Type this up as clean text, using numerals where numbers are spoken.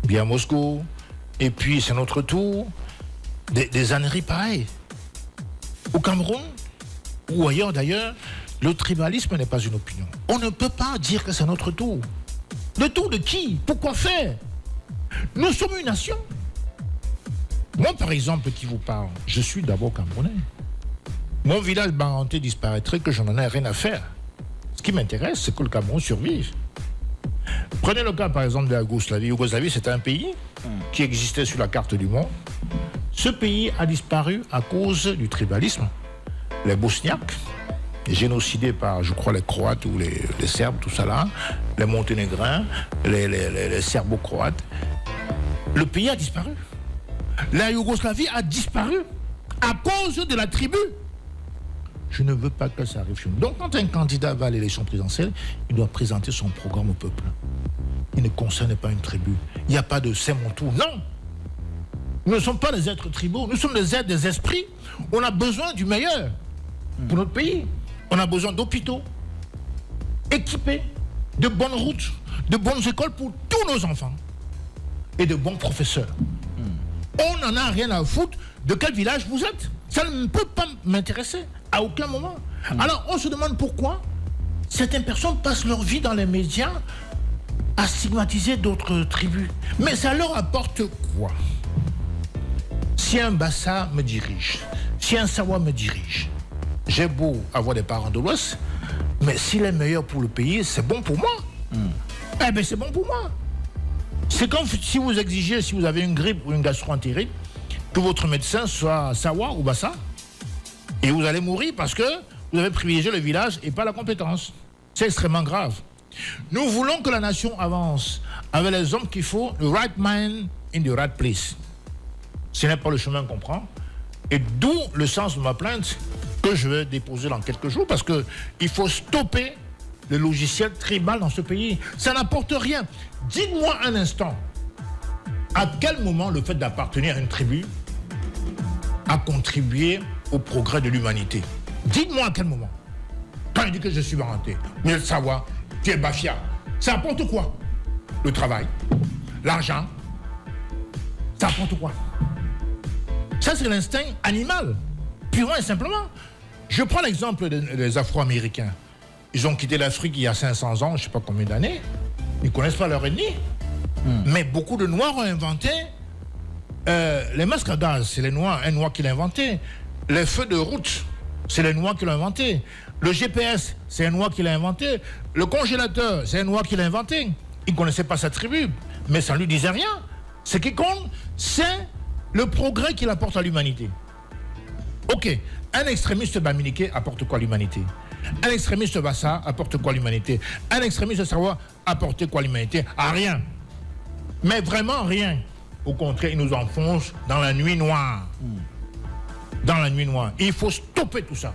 bien à Moscou, et puis c'est notre tour, des âneries pareilles. Au Cameroun, ou ailleurs d'ailleurs, le tribalisme n'est pas une opinion. On ne peut pas dire que c'est notre tour. Le tour de qui? Pourquoi faire? Nous sommes une nation. Moi, par exemple, qui vous parle, je suis d'abord Camerounais. Mon village barantais disparaîtrait que je n'en ai rien à faire. Ce qui m'intéresse, c'est que le Cameroun survive. Prenez le cas, par exemple, de la Yougoslavie. Yougoslavie, c'est un pays qui existait sur la carte du monde. Ce pays a disparu à cause du tribalisme. Les Bosniaques, génocidés par, je crois, les Croates ou les Serbes, tout ça là, les Monténégrins, les Serbo-Croates. Le pays a disparu. La Yougoslavie a disparu à cause de la tribu. Je ne veux pas que ça arrive chez nous. Donc, quand un candidat va à l'élection présidentielle, il doit présenter son programme au peuple. Il ne concerne pas une tribu. Il n'y a pas de c'est mon tour. Non! Nous ne sommes pas des êtres tribaux. Nous sommes des êtres, des esprits. On a besoin du meilleur pour notre pays. On a besoin d'hôpitaux équipés, de bonnes routes, de bonnes écoles pour tous nos enfants et de bons professeurs. On n'en a rien à foutre de quel village vous êtes. Ça ne peut pas m'intéresser à aucun moment. Alors on se demande pourquoi certaines personnes passent leur vie dans les médias à stigmatiser d'autres tribus. Mais ça leur apporte quoi? Si un Bassa me dirige, si un Sawa me dirige, j'ai beau avoir des parents de l'Ouest, mais s'il est meilleur pour le pays, c'est bon pour moi. Eh bien c'est bon pour moi. C'est comme si vous exigez, si vous avez une grippe ou une gastroentérite, que votre médecin soit Sawa ou Bassa. Et vous allez mourir parce que vous avez privilégié le village et pas la compétence. C'est extrêmement grave. Nous voulons que la nation avance avec les hommes qu'il faut, the right mind in the right place. Ce n'est pas le chemin qu'on prend. Et d'où le sens de ma plainte que je vais déposer dans quelques jours parce qu'il faut stopper le logiciel tribal dans ce pays. Ça n'apporte rien. Dites-moi un instant, à quel moment le fait d'appartenir à une tribu a contribué au progrès de l'humanité? Dites-moi à quel moment. Quand il dit que je suis barantais, mais le savoir, tu es bafia, ça apporte quoi? Le travail, l'argent, ça apporte quoi? Ça, c'est l'instinct animal, purement et simplement. Je prends l'exemple des Afro-Américains. Ils ont quitté l'Afrique il y a 500 ans, je ne sais pas combien d'années. Ils ne connaissent pas leur ethnie. Mais beaucoup de Noirs ont inventé les masques à gaz, c'est un Noir qui l'a inventé. Les feux de route, c'est les Noirs qui l'ont inventé. Le GPS, c'est un Noir qui l'a inventé. Le congélateur, c'est un Noir qui l'a inventé. Il ne connaissait pas sa tribu, mais ça ne lui disait rien. Ce qui compte, c'est le progrès qu'il apporte à l'humanité. Ok, un extrémiste baminiqué apporte quoi à l'humanité? Un extrémiste Bassa apporte quoi à l'humanité? Un extrémiste Sawa apporte quoi à l'humanité? À rien. Mais vraiment rien. Au contraire, il nous enfonce dans la nuit noire. Dans la nuit noire. Et il faut stopper tout ça.